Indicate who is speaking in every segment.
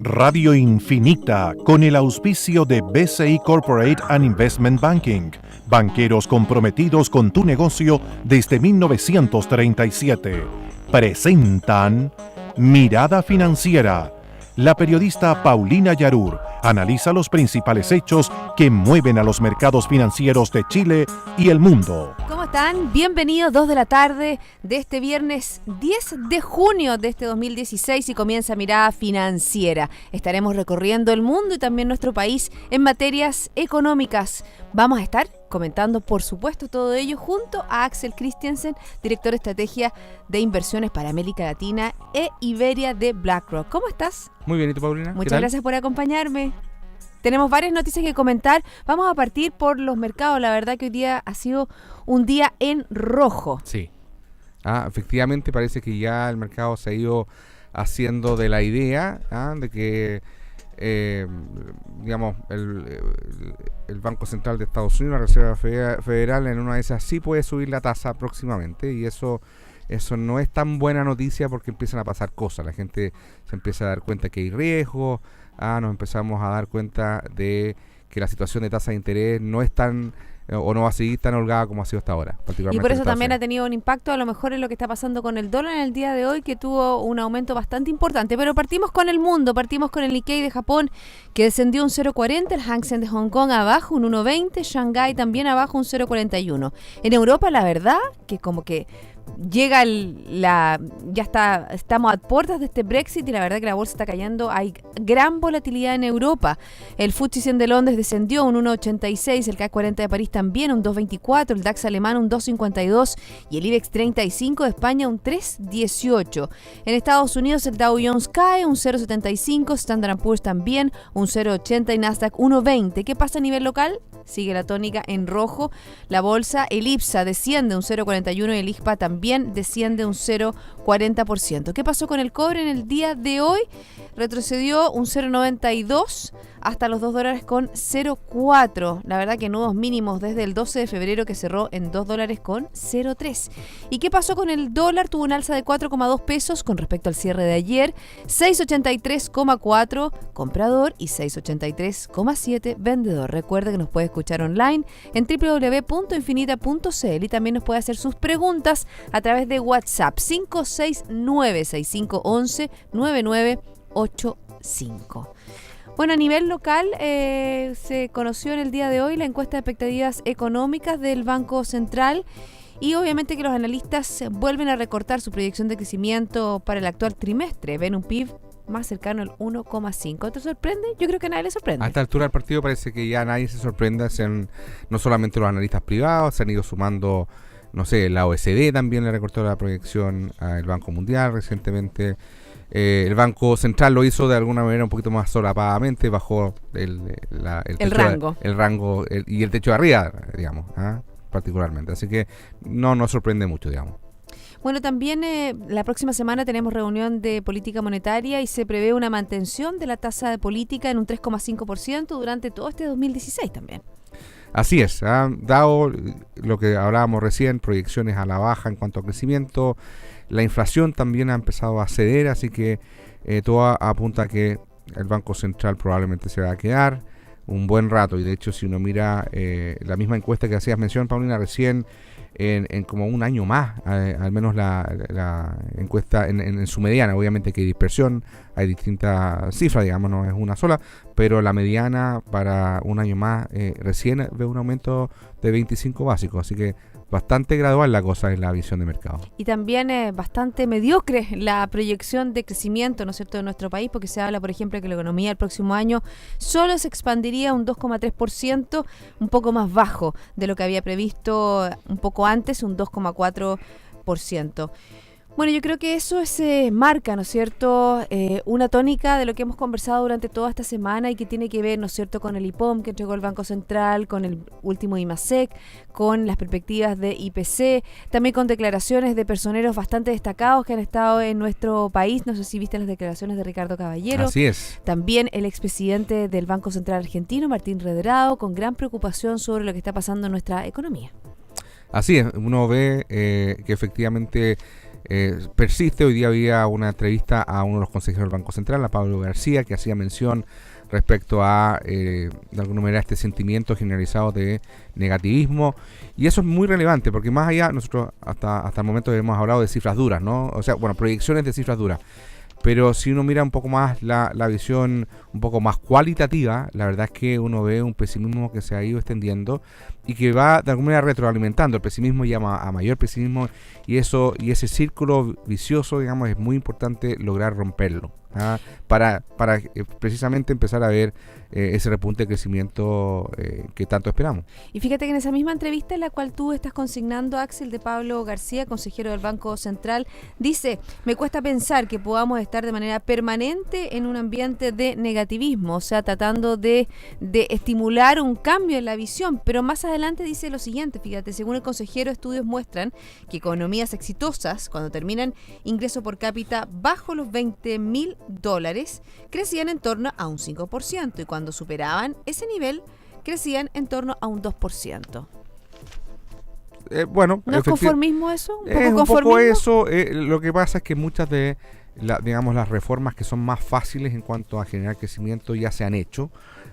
Speaker 1: Radio Infinita, con el auspicio de BCI Corporate and Investment Banking, banqueros comprometidos con tu negocio desde 1937, presentan Mirada Financiera. La periodista Paulina Yarur analiza los principales hechos que mueven a los mercados financieros de Chile y el mundo.
Speaker 2: ¿Cómo están? Bienvenidos, 2 de la tarde de este viernes 10 de junio de este 2016 y comienza Mirada Financiera. Estaremos recorriendo el mundo y también nuestro país en materias económicas. Vamos a estar comentando, por supuesto, todo ello junto a Axel Christiansen, director de estrategia de inversiones para América Latina e Iberia de BlackRock. ¿Cómo estás?
Speaker 3: Muy bien, ¿y tú, Paulina?
Speaker 2: Muchas gracias por acompañarme. Tenemos varias noticias que comentar. Vamos a partir por los mercados. La verdad que hoy día ha sido un día en rojo.
Speaker 3: Sí. Efectivamente parece que ya el mercado se ha ido haciendo de la idea de que digamos el Banco Central de Estados Unidos, la Reserva Federal, en una de esas sí puede subir la tasa próximamente, y eso no es tan buena noticia porque empiezan a pasar cosas. La gente se empieza a dar cuenta que hay riesgo, nos empezamos a dar cuenta de que la situación de tasa de interés no es tan o no va a seguir tan holgada como ha sido hasta ahora.
Speaker 2: Y por eso también ha tenido un impacto a lo mejor en lo que está pasando con el dólar en el día de hoy, que tuvo un aumento bastante importante. Pero partimos con el mundo, partimos con el Nikkei de Japón, que descendió un 0,40, el Hang Seng de Hong Kong abajo un 1,20, Shanghái también abajo un 0,41. En Europa, la verdad, que como que llega estamos a puertas de este Brexit y la verdad que la bolsa está cayendo. Hay gran volatilidad en Europa. El FTSE 100 de Londres descendió un 1,86, el CAC 40 de París también un 2,24, el DAX alemán un 2,52 y el IBEX 35 de España un 3,18. En Estados Unidos el Dow Jones cae un 0,75, Standard & Poor's también un 0,80 y Nasdaq 1,20. ¿Qué pasa a nivel local? Sigue la tónica en rojo. La bolsa, el IPSA desciende un 0,41 y el IXPA también desciende un 0,40%. ¿Qué pasó con el cobre en el día de hoy? Retrocedió un 0,92 hasta los $2,04. La verdad que nuevos mínimos desde el 12 de febrero, que cerró en $2,03. ¿Y qué pasó con el dólar? Tuvo un alza de 4,2 pesos con respecto al cierre de ayer. 6,83,4 comprador y 6,83,7 vendedor. Recuerde que nos puede escuchar online en www.infinita.cl y también nos puede hacer sus preguntas a través de WhatsApp 569-6511-9985. Bueno, a nivel local se conoció en el día de hoy la encuesta de expectativas económicas del Banco Central y obviamente que los analistas vuelven a recortar su proyección de crecimiento para el actual trimestre. Ven un PIB más cercano al 1,5. ¿Te sorprende? Yo creo que a nadie le sorprende.
Speaker 3: A esta altura del partido parece que ya nadie se sorprende. No solamente los analistas privados, se han ido sumando, no sé, la OECD también le recortó la proyección al Banco Mundial recientemente. El Banco Central lo hizo de alguna manera un poquito más solapadamente, bajó el rango y el techo de arriba, digamos, particularmente. Así que no nos sorprende mucho, digamos.
Speaker 2: Bueno, también la próxima semana tenemos reunión de política monetaria y se prevé una mantención de la tasa de política en un 3,5% durante todo este 2016 también.
Speaker 3: Así es, dado lo que hablábamos recién, proyecciones a la baja en cuanto a crecimiento, la inflación también ha empezado a ceder, así que todo apunta a que el Banco Central probablemente se va a quedar un buen rato. Y de hecho, si uno mira la misma encuesta que hacías mención, Paulina, recién, en como un año más, al menos la encuesta en su mediana, obviamente que hay dispersión, hay distintas cifras, digamos, no es una sola, pero la mediana para un año más recién ve un aumento de 25 básicos, así que bastante gradual la cosa en la visión de mercado.
Speaker 2: Y también es bastante mediocre la proyección de crecimiento, ¿no es cierto?, de nuestro país, porque se habla, por ejemplo, que la economía el próximo año solo se expandiría un 2,3%, un poco más bajo de lo que había previsto un poco antes, un 2,4%. Bueno, yo creo que eso marca, ¿no es cierto?, una tónica de lo que hemos conversado durante toda esta semana y que tiene que ver, ¿no es cierto?, con el IPOM que entregó el Banco Central, con el último IMASEC, con las perspectivas de IPC, también con declaraciones de personeros bastante destacados que han estado en nuestro país. No sé si viste las declaraciones de Ricardo Caballero.
Speaker 3: Así es.
Speaker 2: También el expresidente del Banco Central argentino, Martín Redrado, con gran preocupación sobre lo que está pasando en nuestra economía.
Speaker 3: Así es, uno ve que efectivamente persiste. Hoy día había una entrevista a uno de los consejeros del Banco Central, a Pablo García, que hacía mención respecto a, de alguna manera, este sentimiento generalizado de negativismo. Y eso es muy relevante, porque más allá, nosotros hasta el momento hemos hablado de cifras duras, ¿no? O sea, bueno, proyecciones de cifras duras. Pero si uno mira un poco más la visión un poco más cualitativa, la verdad es que uno ve un pesimismo que se ha ido extendiendo y que va de alguna manera retroalimentando. El pesimismo llama a mayor pesimismo, y ese círculo vicioso, digamos, es muy importante lograr romperlo, ¿ah? Para precisamente empezar a ver ese repunte de crecimiento que tanto esperamos.
Speaker 2: Y fíjate que en esa misma entrevista en la cual tú estás consignando, Axel, de Pablo García, consejero del Banco Central, dice: me cuesta pensar que podamos estar de manera permanente en un ambiente de negativismo, o sea, tratando de estimular un cambio en la visión. Pero más adelante dice lo siguiente, fíjate: según el consejero, estudios muestran que economías exitosas, cuando terminan ingreso por cápita bajo los $20,000, crecían en torno a un 5%, y cuando superaban ese nivel, crecían en torno a un 2%.
Speaker 3: Bueno,
Speaker 2: ¿No es conformismo eso?
Speaker 3: ¿Un poco eso. Lo que pasa es que muchas de las reformas que son más fáciles en cuanto a generar crecimiento ya se han hecho.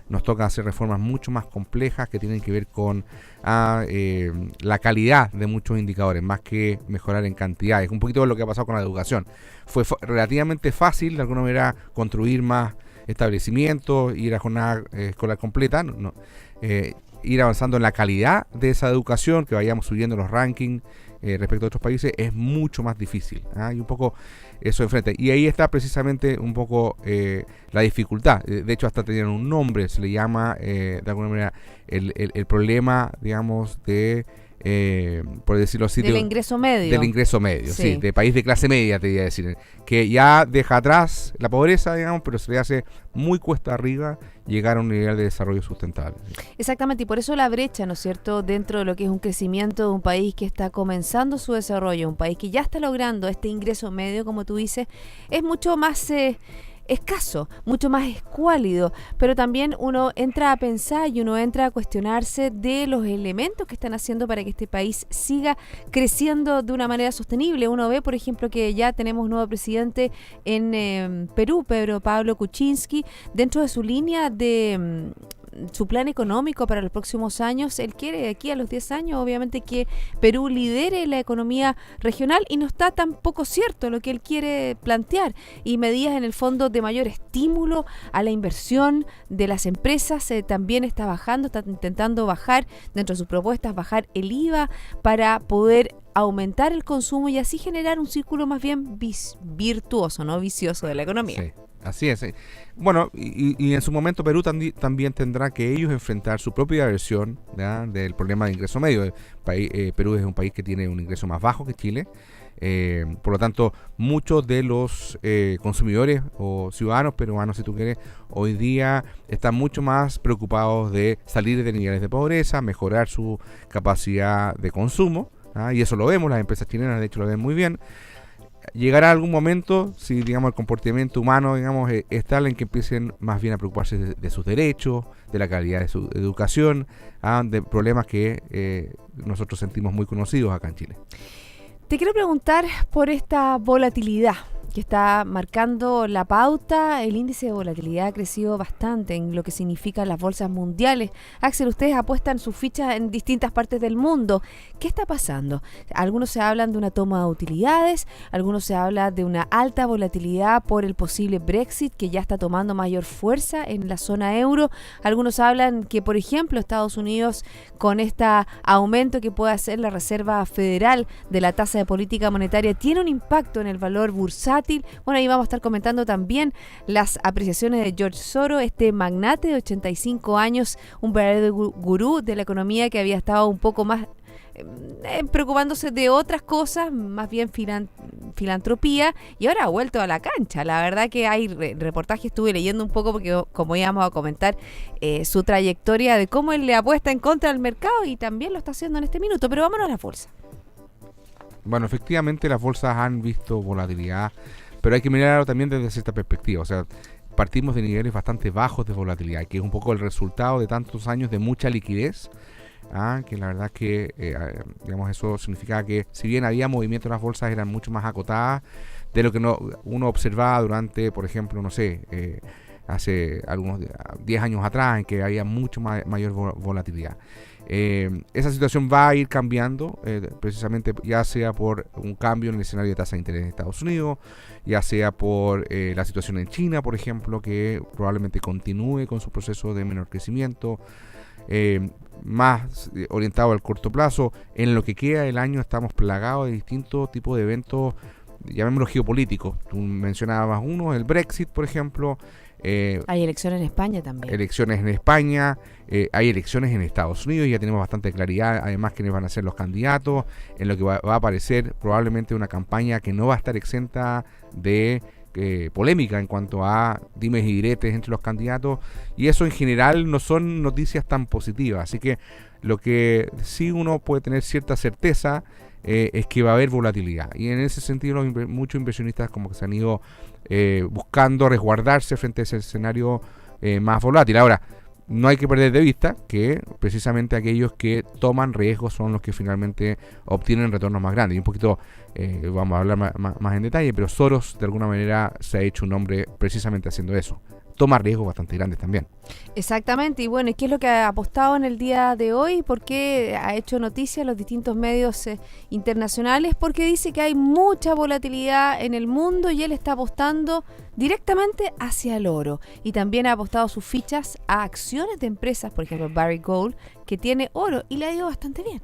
Speaker 3: Nos toca hacer reformas mucho más complejas que tienen que ver con la calidad de muchos indicadores, más que mejorar en cantidades. Un poquito de lo que ha pasado con la educación. Fue relativamente fácil, de alguna manera, construir más establecimientos, ir a jornada escolar completa, ir avanzando en la calidad de esa educación, que vayamos subiendo los rankings respecto a otros países, es mucho más difícil, ¿ah? Y un poco eso enfrente. Y ahí está precisamente un poco la dificultad. De hecho, hasta tenían un nombre, se le llama de alguna manera el problema, digamos, de por decirlo así,
Speaker 2: del ingreso medio.
Speaker 3: Del ingreso medio, sí, de país de clase media, te iba a decir, que ya deja atrás la pobreza, digamos, pero se le hace muy cuesta arriba llegar a un nivel de desarrollo sustentable.
Speaker 2: Exactamente, y por eso la brecha, ¿no es cierto?, dentro de lo que es un crecimiento de un país que está comenzando su desarrollo, un país que ya está logrando este ingreso medio, como tú dices, es mucho más escaso, mucho más escuálido, pero también uno entra a pensar y uno entra a cuestionarse de los elementos que están haciendo para que este país siga creciendo de una manera sostenible. Uno ve, por ejemplo, que ya tenemos un nuevo presidente en Perú, Pedro Pablo Kuczynski. Dentro de su línea de su plan económico para los próximos años, él quiere de aquí a los 10 años, obviamente, que Perú lidere la economía regional, y no está tampoco cierto lo que él quiere plantear, y medidas en el fondo de mayor estímulo a la inversión de las empresas. También está intentando bajar, dentro de sus propuestas, bajar el IVA para poder aumentar el consumo y así generar un círculo más bien virtuoso, no vicioso, de la economía.
Speaker 3: Sí. Así es. Bueno, y en su momento Perú también tendrá que ellos enfrentar su propia versión, ¿ya?, del problema de ingreso medio. Perú es un país que tiene un ingreso más bajo que Chile. Por lo tanto, muchos de los consumidores o ciudadanos peruanos, si tú quieres, hoy día están mucho más preocupados de salir de niveles de pobreza, mejorar su capacidad de consumo, ¿ah? Y eso lo vemos, las empresas chilenas de hecho lo ven muy bien. Llegará algún momento, si digamos el comportamiento humano, digamos, es tal en que empiecen más bien a preocuparse de sus derechos, de la calidad de su educación, de problemas que nosotros sentimos muy conocidos acá en Chile.
Speaker 2: Te quiero preguntar por esta volatilidad que está marcando la pauta. El índice de volatilidad ha crecido bastante en lo que significan las bolsas mundiales. Axel, ustedes apuestan sus fichas en distintas partes del mundo. ¿Qué está pasando? Algunos se hablan de una toma de utilidades, algunos se habla de una alta volatilidad por el posible Brexit, que ya está tomando mayor fuerza en la zona euro. Algunos hablan que, por ejemplo, Estados Unidos, con este aumento que puede hacer la Reserva Federal de la tasa de política monetaria, tiene un impacto en el valor bursátil. Bueno, ahí vamos a estar comentando también las apreciaciones de George Soros, este magnate de 85 años, un verdadero gurú de la economía que había estado un poco más preocupándose de otras cosas, más bien filantropía, y ahora ha vuelto a la cancha. La verdad que hay reportajes, estuve leyendo un poco porque como íbamos a comentar su trayectoria de cómo él le apuesta en contra del mercado, y también lo está haciendo en este minuto. Pero vámonos a la bolsa.
Speaker 3: Bueno, efectivamente las bolsas han visto volatilidad, pero hay que mirarlo también desde cierta perspectiva. O sea, partimos de niveles bastante bajos de volatilidad, que es un poco el resultado de tantos años de mucha liquidez, que la verdad que digamos, eso significaba que si bien había movimiento en las bolsas, eran mucho más acotadas de lo que uno observaba durante, por ejemplo, no sé, hace algunos 10 años atrás, en que había mucho mayor volatilidad. Esa situación va a ir cambiando, precisamente ya sea por un cambio en el escenario de tasa de interés en Estados Unidos, ya sea por la situación en China, por ejemplo, que probablemente continúe con su proceso de menor crecimiento, más orientado al corto plazo. En lo que queda del año estamos plagados de distintos tipos de eventos, llamémoslo geopolíticos. Tú mencionabas uno, el Brexit, por ejemplo.
Speaker 2: Hay elecciones en España también.
Speaker 3: Elecciones en España, hay elecciones en Estados Unidos, ya tenemos bastante claridad, además, quiénes van a ser los candidatos, en lo que va a aparecer probablemente una campaña que no va a estar exenta de polémica en cuanto a dimes y diretes entre los candidatos, y eso en general no son noticias tan positivas, así que lo que sí uno puede tener cierta certeza es que va a haber volatilidad, y en ese sentido muchos inversionistas como que se han ido buscando resguardarse frente a ese escenario más volátil. Ahora, no hay que perder de vista que precisamente aquellos que toman riesgos son los que finalmente obtienen retornos más grandes. Y un poquito vamos a hablar más en detalle, pero Soros de alguna manera se ha hecho un nombre precisamente haciendo eso. Toma riesgos bastante grandes también.
Speaker 2: Exactamente, y bueno, ¿y qué es lo que ha apostado en el día de hoy? ¿Por qué ha hecho noticia en los distintos medios internacionales? Porque dice que hay mucha volatilidad en el mundo y él está apostando directamente hacia el oro. Y también ha apostado sus fichas a acciones de empresas, por ejemplo Barrick Gold, que tiene oro y le ha ido bastante bien.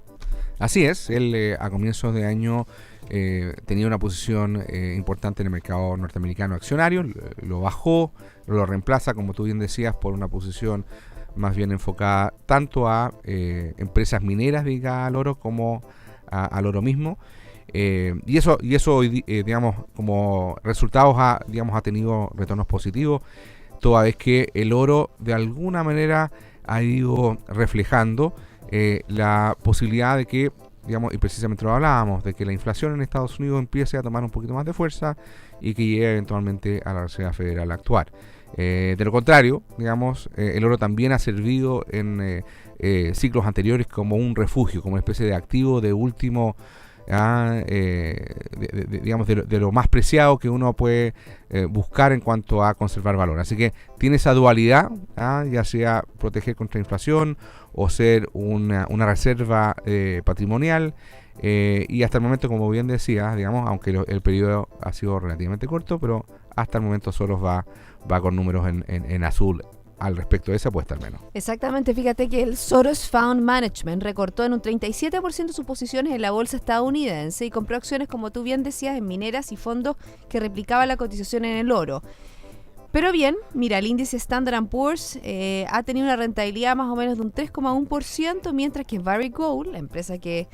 Speaker 3: Así es, él a comienzos de año tenía una posición importante en el mercado norteamericano accionario, lo bajó, lo reemplaza, como tú bien decías, por una posición más bien enfocada tanto a empresas mineras dedicadas al oro como al oro mismo. Y eso digamos, como resultados ha tenido retornos positivos, toda vez que el oro de alguna manera ha ido reflejando la posibilidad de que, digamos, y precisamente lo hablábamos, de que la inflación en Estados Unidos empiece a tomar un poquito más de fuerza y que llegue eventualmente a la Reserva Federal a actuar. De lo contrario, digamos, el oro también ha servido en ciclos anteriores como un refugio, como una especie de activo de último, digamos, de lo más preciado que uno puede buscar en cuanto a conservar valor. Así que tiene esa dualidad, ya sea proteger contra inflación o ser una reserva patrimonial, y hasta el momento, como bien decías, digamos, aunque el periodo ha sido relativamente corto, pero hasta el momento Soros va con números en azul al respecto de esa apuesta al menos.
Speaker 2: Exactamente, fíjate que el Soros Fund Management recortó en un 37% sus posiciones en la bolsa estadounidense y compró acciones, como tú bien decías, en mineras y fondos que replicaban la cotización en el oro. Pero bien, mira, el índice Standard & Poor's ha tenido una rentabilidad más o menos de un 3,1%, mientras que Barrick Gold, la empresa que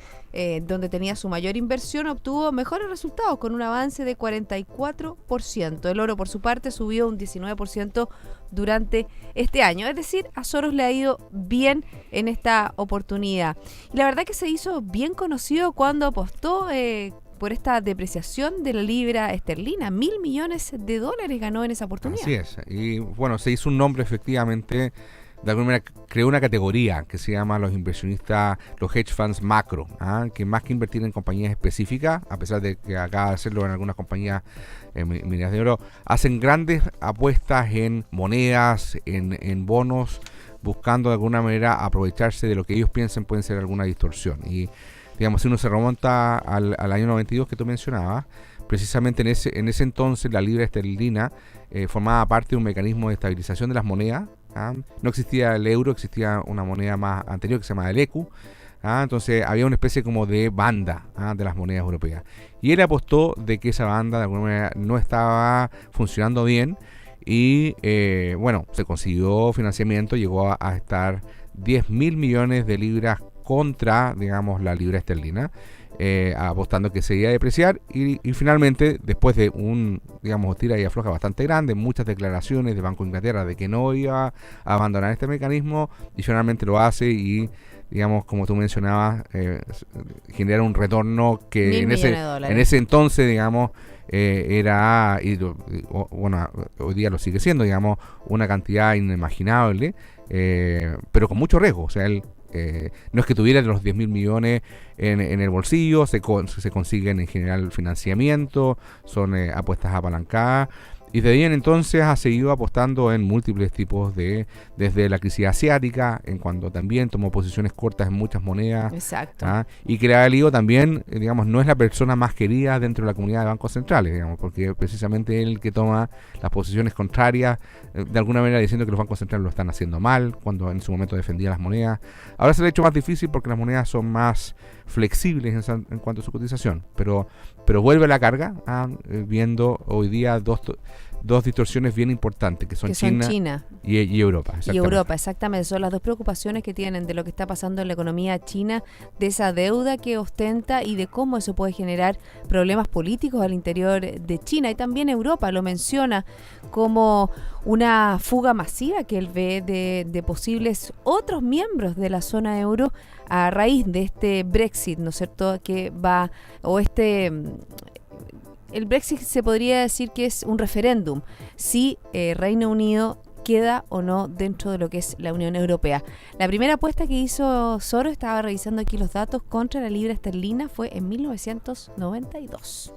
Speaker 2: donde tenía su mayor inversión, obtuvo mejores resultados con un avance de 44%. El oro, por su parte, subió un 19% durante este año. Es decir, a Soros le ha ido bien en esta oportunidad. Y la verdad que se hizo bien conocido cuando apostó por esta depreciación de la libra esterlina. $1.000 millones ganó en esa oportunidad.
Speaker 3: Así es, y bueno, se hizo un nombre efectivamente, de alguna manera creó una categoría que se llama los inversionistas, los hedge funds macro, que más que invertir en compañías específicas, a pesar de que acaba de hacerlo en algunas compañías mineras de oro, hacen grandes apuestas en monedas, en bonos, buscando de alguna manera aprovecharse de lo que ellos piensen pueden ser alguna distorsión. Y digamos, si uno se remonta al año 92 que tú mencionabas, precisamente en ese entonces la libra esterlina formaba parte de un mecanismo de estabilización de las monedas. No existía el euro, existía una moneda más anterior que se llama el ECU. Entonces había una especie como de banda de las monedas europeas. Y él apostó de que esa banda de alguna manera no estaba funcionando bien. Y bueno, se consiguió financiamiento, llegó a estar 10.000 millones de libras contra, digamos, la libra esterlina, apostando que se iba a depreciar y finalmente, después de un, digamos, tira y afloja bastante grande, muchas declaraciones de Banco de Inglaterra de que no iba a abandonar este mecanismo, y finalmente lo hace y, digamos, como tú mencionabas, genera un retorno que en ese entonces, digamos, era, bueno, hoy día lo sigue siendo, digamos, una cantidad inimaginable, pero con mucho riesgo. O sea, él no es que tuvieran los 10.000 millones en el bolsillo, se consiguen en general financiamiento, son apuestas apalancadas. Y de ahí en entonces ha seguido apostando en múltiples tipos desde la crisis asiática, en cuando también tomó posiciones cortas en muchas monedas.
Speaker 2: Exacto.
Speaker 3: Y que Lío también, digamos, no es la persona más querida dentro de la comunidad de bancos centrales, digamos, porque precisamente él que toma las posiciones contrarias, de alguna manera diciendo que los bancos centrales lo están haciendo mal, cuando en su momento defendía las monedas. Ahora se le ha hecho más difícil porque las monedas son más flexibles en cuanto a su cotización, pero vuelve a la carga, viendo hoy día dos distorsiones bien importantes, que son China y Europa.
Speaker 2: Y Europa, exactamente. Son las dos preocupaciones que tienen de lo que está pasando en la economía china, de esa deuda que ostenta y de cómo eso puede generar problemas políticos al interior de China. Y también Europa lo menciona como una fuga masiva que él ve de posibles otros miembros de la zona euro a raíz de este Brexit, ¿no es cierto?, que va, el Brexit se podría decir que es un referéndum, si Reino Unido queda o no dentro de lo que es la Unión Europea. La primera apuesta que hizo Soros, estaba revisando aquí los datos, contra la libra esterlina fue en 1992.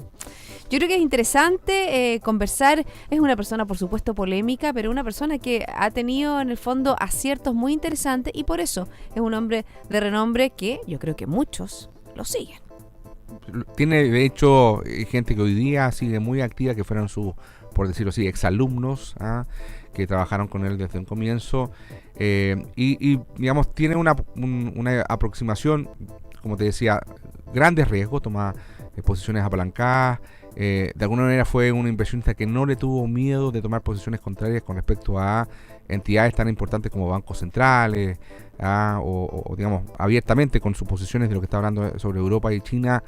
Speaker 2: Yo creo que es interesante conversar. Es una persona, por supuesto, polémica, pero una persona que ha tenido en el fondo aciertos muy interesantes y por eso es un hombre de renombre que yo creo que muchos lo siguen.
Speaker 3: Tiene, de hecho, gente que hoy día sigue muy activa, que fueron sus, por decirlo así, exalumnos, que trabajaron con él desde un comienzo, y digamos, tiene una aproximación, como te decía, grandes riesgos, toma posiciones apalancadas. De alguna manera fue un inversionista que no le tuvo miedo de tomar posiciones contrarias con respecto a entidades tan importantes como bancos centrales, o digamos, abiertamente con sus posiciones de lo que está hablando sobre Europa y China,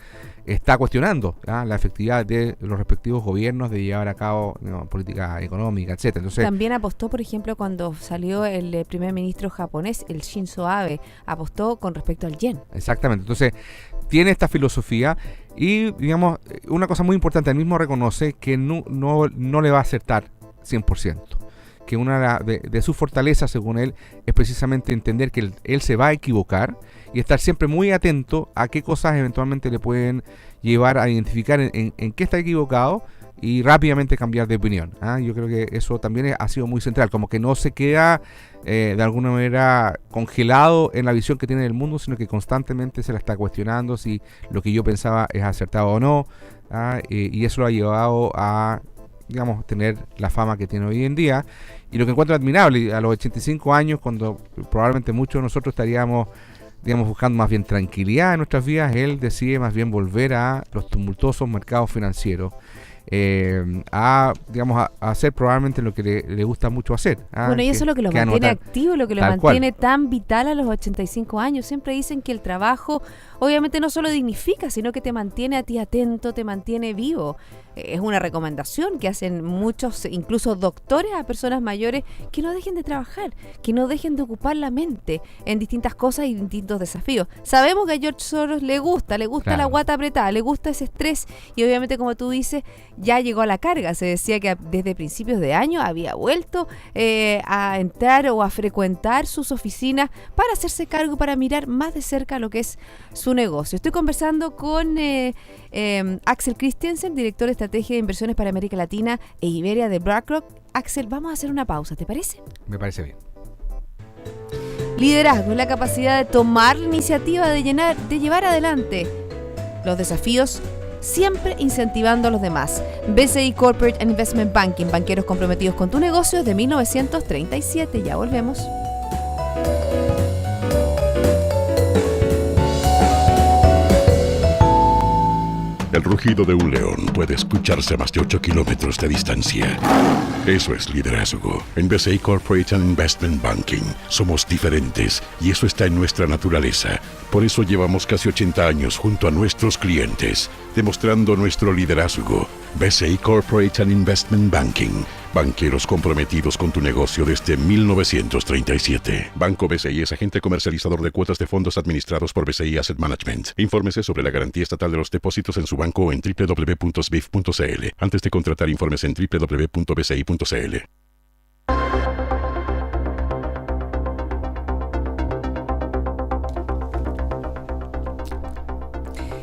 Speaker 3: está cuestionando la efectividad de los respectivos gobiernos de llevar a cabo, digamos, política económica, etcétera. Entonces,
Speaker 2: también apostó, por ejemplo, cuando salió el primer ministro japonés, el Shinzo Abe, apostó con respecto al yen.
Speaker 3: Exactamente. Entonces, tiene esta filosofía y, digamos, una cosa muy importante, él mismo reconoce que no le va a acertar 100%. Que una de sus fortalezas, según él, es precisamente entender que él se va a equivocar y estar siempre muy atento a qué cosas eventualmente le pueden llevar a identificar en qué está equivocado y rápidamente cambiar de opinión. Yo creo que eso también ha sido muy central, como que no se queda de alguna manera congelado en la visión que tiene del mundo, sino que constantemente se la está cuestionando si lo que yo pensaba es acertado o no, y eso lo ha llevado a, digamos, tener la fama que tiene hoy en día. Y lo que encuentro admirable, a los 85 años, cuando probablemente muchos de nosotros estaríamos, digamos, buscando más bien tranquilidad en nuestras vidas, él decide más bien volver a los tumultuosos mercados financieros, a hacer probablemente lo que le gusta mucho hacer.
Speaker 2: Bueno, y eso es lo que lo mantiene activo, lo que lo mantiene tan vital a los 85 años. Siempre dicen que el trabajo obviamente no solo dignifica, sino que te mantiene a ti atento, te mantiene vivo. Es una recomendación que hacen muchos, incluso doctores, a personas mayores, que no dejen de trabajar, que no dejen de ocupar la mente en distintas cosas y distintos desafíos. Sabemos que a George Soros le gusta claro, la guata apretada, le gusta ese estrés y obviamente, como tú dices, ya llegó a la carga. Se decía que desde principios de año había vuelto a entrar o a frecuentar sus oficinas para hacerse cargo, para mirar más de cerca lo que es su negocio. Estoy conversando con Axel Christensen, director de Estrategia de Inversiones para América Latina e Iberia de BlackRock. Axel, vamos a hacer una pausa, ¿te parece?
Speaker 3: Me parece bien.
Speaker 2: Liderazgo es la capacidad de tomar la iniciativa de llevar adelante los desafíos, siempre incentivando a los demás. BCI Corporate and Investment Banking, banqueros comprometidos con tu negocio desde 1937. Ya volvemos.
Speaker 4: El rugido de un león puede escucharse a más de 8 kilómetros de distancia. Eso es liderazgo. En BCI Corporate and Investment Banking somos diferentes y eso está en nuestra naturaleza. Por eso llevamos casi 80 años junto a nuestros clientes, demostrando nuestro liderazgo. BCI Corporate and Investment Banking. Banqueros comprometidos con tu negocio desde 1937. Banco BCI es agente comercializador de cuotas de fondos administrados por BCI Asset Management. Infórmese sobre la garantía estatal de los depósitos en su banco o en www.sbif.cl. Antes de contratar, informes en www.bci.cl.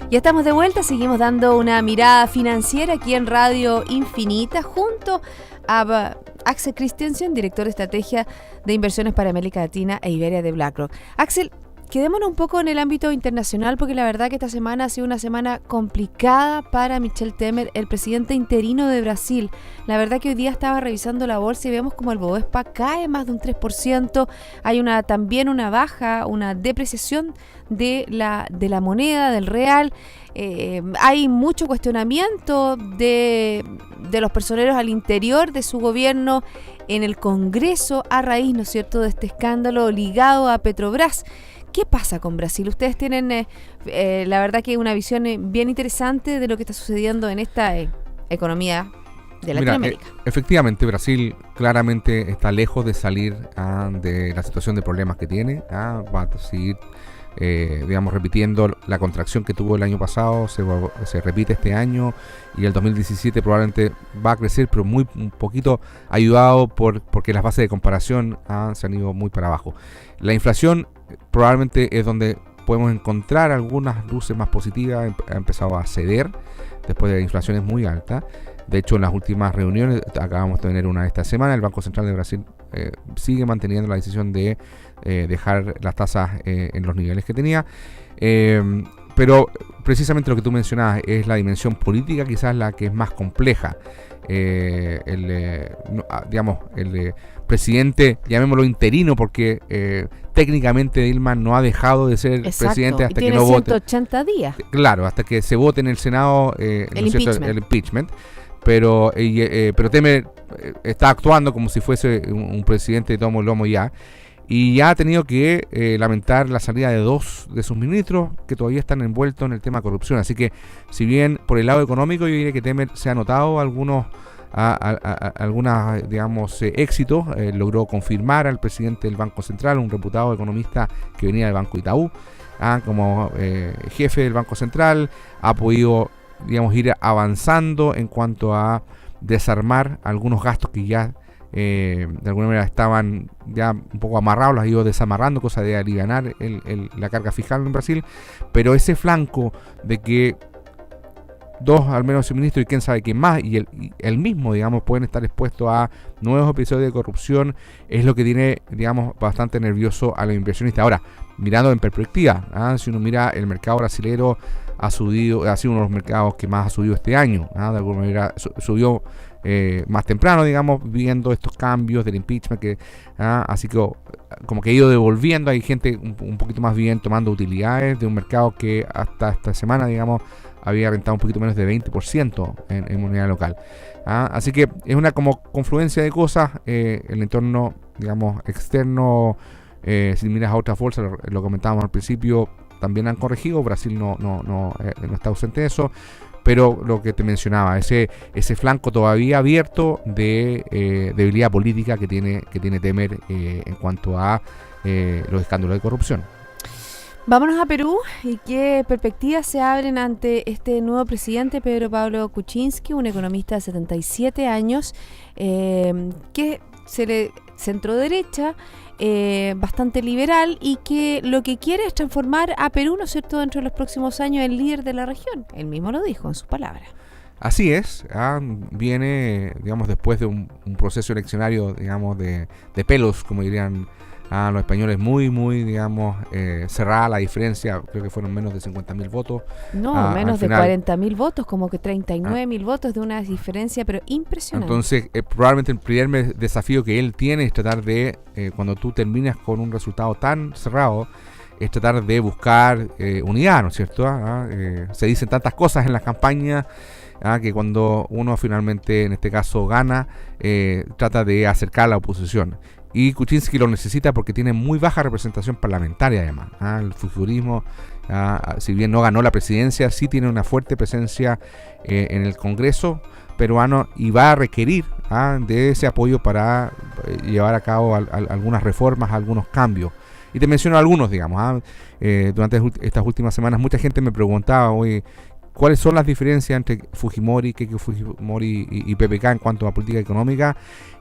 Speaker 2: Ya estamos de vuelta, seguimos dando una mirada financiera aquí en Radio Infinita junto a Axel Christensen, director de estrategia de inversiones para América Latina e Iberia de BlackRock. Axel, quedémonos un poco en el ámbito internacional porque la verdad que esta semana ha sido una semana complicada para Michel Temer, el presidente interino de Brasil. La verdad que hoy día estaba revisando la bolsa y vemos como el Bovespa cae más de un 3%. Hay también una baja, una depreciación de la moneda, del real. Hay mucho cuestionamiento de los personeros al interior de su gobierno en el Congreso a raíz, ¿no es cierto?, de este escándalo ligado a Petrobras. ¿Qué pasa con Brasil? Ustedes tienen, la verdad que una visión bien interesante de lo que está sucediendo en esta economía de Latinoamérica.
Speaker 3: Efectivamente, Brasil claramente está lejos de salir de la situación de problemas que tiene. Va a seguir, repitiendo la contracción que tuvo el año pasado, se repite este año, y el 2017 probablemente va a crecer, pero muy un poquito ayudado porque las bases de comparación se han ido muy para abajo. La inflación probablemente es donde podemos encontrar algunas luces más positivas. Ha empezado a ceder después de inflaciones muy altas. De hecho, en las últimas reuniones, acabamos de tener una esta semana, el Banco Central de Brasil sigue manteniendo la decisión de dejar las tasas en los niveles que tenía. Pero precisamente lo que tú mencionabas es la dimensión política, quizás la que es más compleja. El presidente, llamémoslo interino, porque técnicamente Dilma no ha dejado de ser presidente hasta que no vote.
Speaker 2: 180 días.
Speaker 3: Claro, hasta que se vote en el Senado el impeachment. Pero Temer está actuando como si fuese un presidente de tomo lomo ya. Y ya ha tenido que lamentar la salida de 2 de sus ministros que todavía están envueltos en el tema corrupción. Así que, si bien por el lado económico yo diría que Temer se ha notado algunos éxitos, logró confirmar al presidente del Banco Central, un reputado economista que venía del Banco Itaú, como jefe del Banco Central. Ha podido, ir avanzando en cuanto a desarmar algunos gastos que ya de alguna manera estaban ya un poco amarrados, los ha ido desamarrando, cosa de alivianar la carga fiscal en Brasil. Pero ese flanco de que 2 al menos ministros y quién sabe quién más y el mismo, pueden estar expuestos a nuevos episodios de corrupción, es lo que tiene, bastante nervioso a los inversionistas. Ahora, mirando en perspectiva, si uno mira el mercado brasilero, ha sido uno de los mercados que más ha subido este año, de alguna manera subió más temprano, viendo estos cambios del impeachment, así que como que ha ido devolviendo. Hay gente un poquito más bien tomando utilidades de un mercado que hasta esta semana, había rentado un poquito menos de 20% en moneda local. Así que es una como confluencia de cosas. El entorno, externo, si miras a otras bolsas, lo comentábamos al principio, también han corregido. Brasil no está ausente de eso. Pero lo que te mencionaba, ese flanco todavía abierto de debilidad política que tiene Temer en cuanto a los escándalos de corrupción.
Speaker 2: Vámonos a Perú. ¿Y qué perspectivas se abren ante este nuevo presidente, Pedro Pablo Kuczynski, un economista de 77 años, que centro-derecha, bastante liberal, y que lo que quiere es transformar a Perú, ¿no es cierto?, dentro de los próximos años en líder de la región? Él mismo lo dijo en sus palabras.
Speaker 3: Así es, viene, después de un proceso eleccionario, de pelos, como dirían los españoles, muy, cerrada la diferencia. Creo que fueron menos de 50.000 votos.
Speaker 2: No, menos de 40.000 votos, como que 39.000 votos, de una diferencia, pero impresionante.
Speaker 3: Entonces, probablemente el primer desafío que él tiene es tratar de, cuando tú terminas con un resultado tan cerrado, es tratar de buscar unidad, ¿no es cierto? Se dicen tantas cosas en las campañas, que cuando uno finalmente, en este caso, gana, trata de acercar a la oposición. Y Kuczynski lo necesita porque tiene muy baja representación parlamentaria, además. El fujimorismo, si bien no ganó la presidencia, sí tiene una fuerte presencia en el Congreso peruano, y va a requerir de ese apoyo para llevar a cabo algunas reformas, algunos cambios. Y te menciono algunos, durante estas últimas semanas mucha gente me preguntaba, oye, ¿cuáles son las diferencias entre Fujimori, Keiko Fujimori y PPK en cuanto a política económica?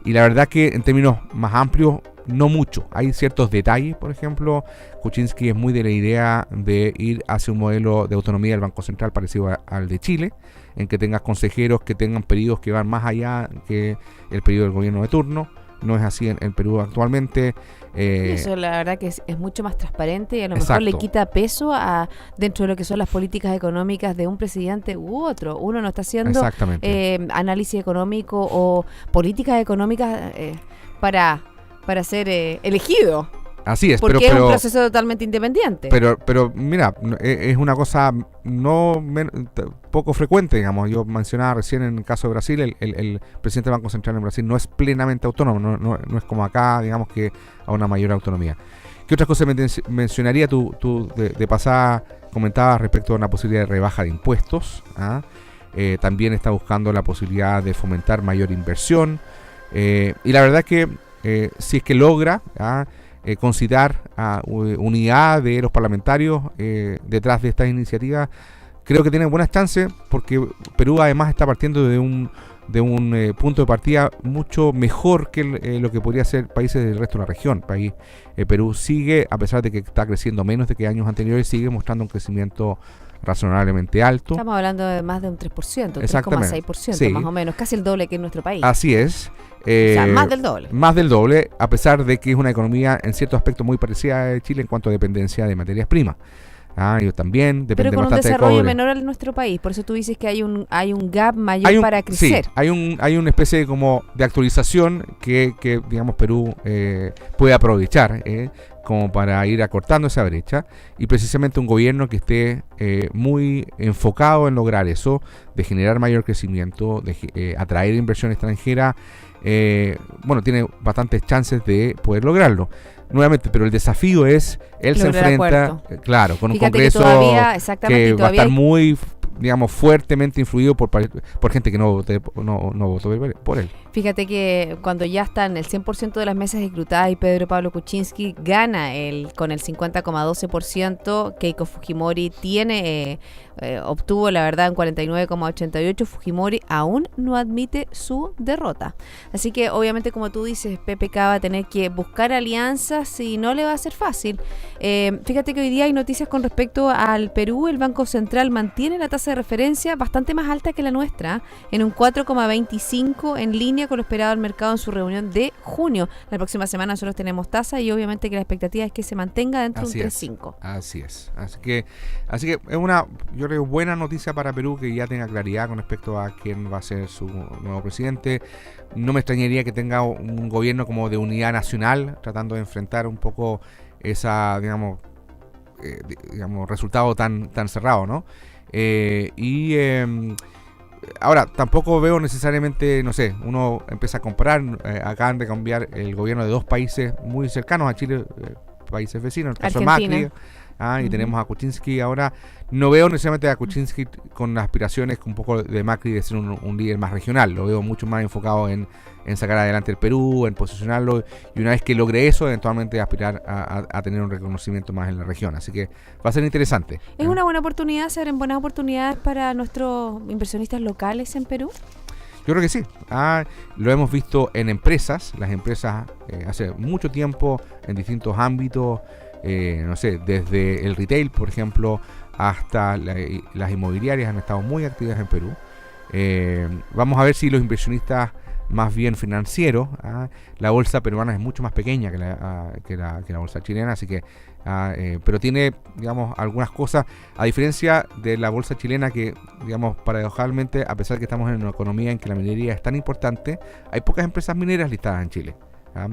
Speaker 3: Y la verdad que en términos más amplios, no mucho. Hay ciertos detalles, por ejemplo, Kuczynski es muy de la idea de ir hacia un modelo de autonomía del Banco Central parecido al de Chile, en que tengas consejeros que tengan periodos que van más allá que el periodo del gobierno de turno. No es así en Perú actualmente.
Speaker 2: Eso la verdad que es mucho más transparente y a lo
Speaker 3: Exacto.
Speaker 2: mejor le quita peso a dentro de lo que son las políticas económicas de un presidente u otro. Uno no está haciendo análisis económico o políticas económicas para ser elegido.
Speaker 3: Así es,
Speaker 2: porque es un proceso totalmente independiente.
Speaker 3: Pero mira, es una cosa poco frecuente, digamos. Yo mencionaba recién en el caso de Brasil, el presidente del Banco Central en Brasil no es plenamente autónomo, no es como acá, digamos, que a una mayor autonomía. ¿Qué otras cosas mencionaría tú de pasada? Comentabas respecto a una posibilidad de rebaja de impuestos. También está buscando la posibilidad de fomentar mayor inversión. Y la verdad es que si es que logra concitar a unidad de los parlamentarios detrás de estas iniciativas, creo que tiene buenas chances, porque Perú además está partiendo de un punto de partida mucho mejor que lo que podría ser países del resto de la región. Perú sigue, a pesar de que está creciendo menos de que años anteriores, sigue mostrando un crecimiento razonablemente alto.
Speaker 2: Estamos hablando de más de un 3%, 3,6%,
Speaker 3: sí,
Speaker 2: más o menos, casi el doble que en nuestro país.
Speaker 3: Así es.
Speaker 2: O sea, más del doble.
Speaker 3: Más del doble, a pesar de que es una economía en cierto aspecto muy parecida a Chile en cuanto a dependencia de materias primas. Ellos también dependen
Speaker 2: pero con un
Speaker 3: bastante
Speaker 2: desarrollo
Speaker 3: de cobre.
Speaker 2: menor en nuestro país, por eso tú dices que hay un gap mayor para crecer.
Speaker 3: Sí, hay una especie como de actualización que digamos Perú puede aprovechar como para ir acortando esa brecha, y precisamente un gobierno que esté muy enfocado en lograr eso, de generar mayor crecimiento, de atraer inversión extranjera, tiene bastantes chances de poder lograrlo. Nuevamente, pero el desafío es, él se enfrenta, claro, con un Congreso que va a estar muy, digamos, fuertemente influido por gente que no votó por él.
Speaker 2: Fíjate que cuando ya están el 100% de las mesas escrutadas y Pedro Pablo Kuczynski gana con el 50,12%, Keiko Fujimori obtuvo la verdad un 49,88%, Fujimori aún no admite su derrota. Así que obviamente, como tú dices, PPK va a tener que buscar alianzas y no le va a ser fácil. Fíjate que hoy día hay noticias con respecto al Perú. El Banco Central mantiene la tasa de referencia bastante más alta que la nuestra, en un 4,25, en línea con lo esperado del mercado en su reunión de junio. La próxima semana nosotros tenemos tasa y obviamente que la expectativa es que se mantenga dentro de un 3,5.
Speaker 3: Así es. Así que es una, yo creo, buena noticia para Perú, que ya tenga claridad con respecto a quién va a ser su nuevo presidente. No me extrañaría que tenga un gobierno como de unidad nacional, tratando de enfrentar un poco esa, digamos, resultado tan cerrado, ¿no? Ahora, tampoco veo necesariamente, no sé, uno empieza a comparar, acaban de cambiar el gobierno de dos países muy cercanos a Chile, países vecinos, el caso de Macri, y tenemos a Kuczynski. Ahora no veo necesariamente a Kuczynski con aspiraciones un poco de Macri de ser un líder más regional, lo veo mucho más enfocado en sacar adelante el Perú, en posicionarlo, y una vez que logre eso, eventualmente aspirar a tener un reconocimiento más en la región. Así que va a ser interesante.
Speaker 2: ¿Es una buena oportunidad, se abren buenas oportunidades para nuestros inversionistas locales en Perú?
Speaker 3: Yo creo que sí. Lo hemos visto en empresas, las empresas hace mucho tiempo en distintos ámbitos, no sé, desde el retail, por ejemplo, hasta las inmobiliarias han estado muy activas en Perú. Vamos a ver si los inversionistas más bien financieros, la bolsa peruana es mucho más pequeña que la bolsa chilena, así que pero tiene, digamos, algunas cosas, a diferencia de la bolsa chilena, que, digamos, paradojalmente, a pesar de que estamos en una economía en que la minería es tan importante, hay pocas empresas mineras listadas en Chile.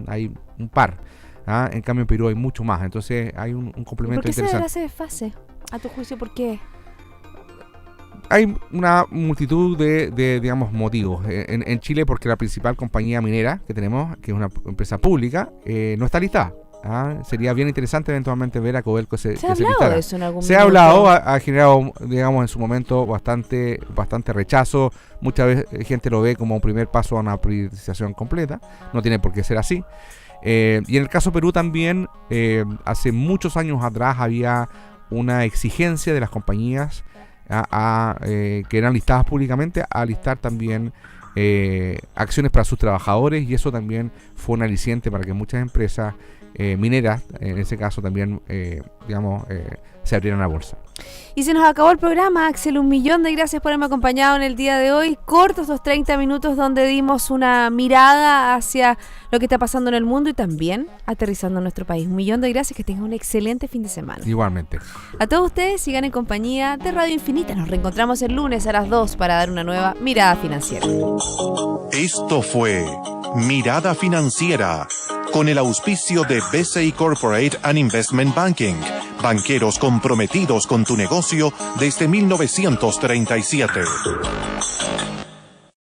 Speaker 3: Hay un par. En cambio en Perú hay mucho más, entonces hay un complemento interesante.
Speaker 2: ¿Por qué se da ese desfase? A tu juicio, ¿por qué?
Speaker 3: Hay una multitud de digamos, motivos. En Chile, porque la principal compañía minera que tenemos, que es una empresa pública, no está listada. Sería bien interesante eventualmente ver a Codelco que se listara.
Speaker 2: De eso en algún
Speaker 3: se ha hablado, ha generado, digamos, en su momento bastante rechazo. Muchas veces gente lo ve como un primer paso a una privatización completa. No tiene por qué ser así. Y en el caso de Perú también, hace muchos años atrás había una exigencia de las compañías que eran listadas públicamente a listar también acciones para sus trabajadores, y eso también fue un aliciente para que muchas empresas mineras, en ese caso también, se abrieran a bolsa.
Speaker 2: Y se nos acabó el programa, Axel. 1.000.000 de gracias por haberme acompañado en el día de hoy. Cortos los 30 minutos donde dimos una mirada hacia lo que está pasando en el mundo y también aterrizando en nuestro país. 1.000.000 de gracias, que tengan un excelente fin de semana.
Speaker 3: Igualmente.
Speaker 2: A todos ustedes, sigan en compañía de Radio Infinita. Nos reencontramos el lunes a las 2 para dar una nueva mirada financiera.
Speaker 1: Esto fue Mirada Financiera, con el auspicio de BCI Corporate and Investment Banking, banqueros comprometidos con tu negocio desde 1937.